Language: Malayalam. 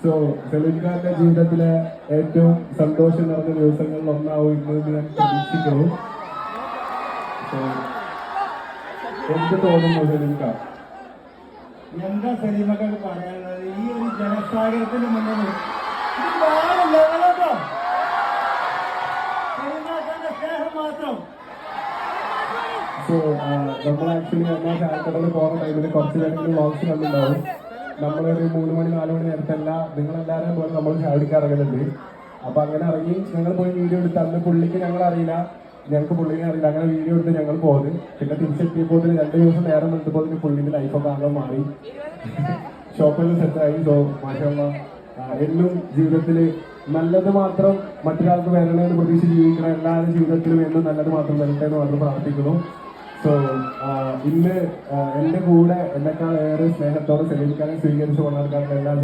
സോ സലീം ഖാന്റെ ജീവിതത്തിലെ ഏറ്റവും സന്തോഷം നിറഞ്ഞ ദിവസങ്ങളിൽ ഒന്നാവും ഇന്ന് ഞാൻ പ്രതീക്ഷിക്കുന്നു. എന്ത് തോന്നുന്നു സലീം ഖാൻ? എന്താ സലീമൊക്കെ പറയാനുള്ളത്? ഈ ഒരു ജനസാഗരത്തിന് മുന്നിൽ സ്നേഹം മാത്രം. സോ നമ്മൾ ആക്ച്വലി നമ്മൾ ചായക്കടയിൽ പോകുന്ന ടൈമിൽ കുറച്ച് പേരെങ്കിലും വ്ളോഗ്സ് കണ്ടിട്ടുണ്ടാവും. നമ്മളൊരു 3 മണി 4 മണി നേരത്തല്ല നിങ്ങളെല്ലാവരും പോലെ നമ്മൾ ചായടിക്കാൻ ഇറങ്ങുന്നുണ്ട്. അപ്പൊ അങ്ങനെ ഇറങ്ങി ഞങ്ങൾ പോയി വീഡിയോ എടുത്ത് അന്ന് പുള്ളിക്ക് ഞങ്ങൾ അറിയില്ല, ഞങ്ങൾക്ക് പുള്ളിനെ അറിയില്ല. അങ്ങനെ വീഡിയോ എടുത്ത് ഞങ്ങൾ പോകുന്നത്. പിന്നെ തിരിച്ചെത്തിയപ്പോൾ 2 ദിവസം നേരം എടുത്തപ്പോൾ പുള്ളിന്റെ ലൈഫൊക്കെ ആകെ മാറി, ഷോപ്പിൽ സെറ്റായി. സോ മാഷാഅല്ലാഹ് എന്നും ജീവിതത്തിൽ നല്ലത് മാത്രം മറ്റൊരാൾക്ക് വരണമെന്ന് പ്രതീക്ഷ ജീവിക്കണം. എല്ലാവരും ജീവിതത്തിലും എന്നും നല്ലത് മാത്രം വരട്ടെ എന്ന് മാത്രം പ്രാർത്ഥിക്കുന്നു. സോ ഇന്ന് എന്റെ കൂടെ എന്നെക്കാൾ ഏറെ സ്നേഹത്തോടെ സലീം ഖാനെ സ്വീകരിച്ച് കൊണ്ടാക്കാൻ എല്ലാ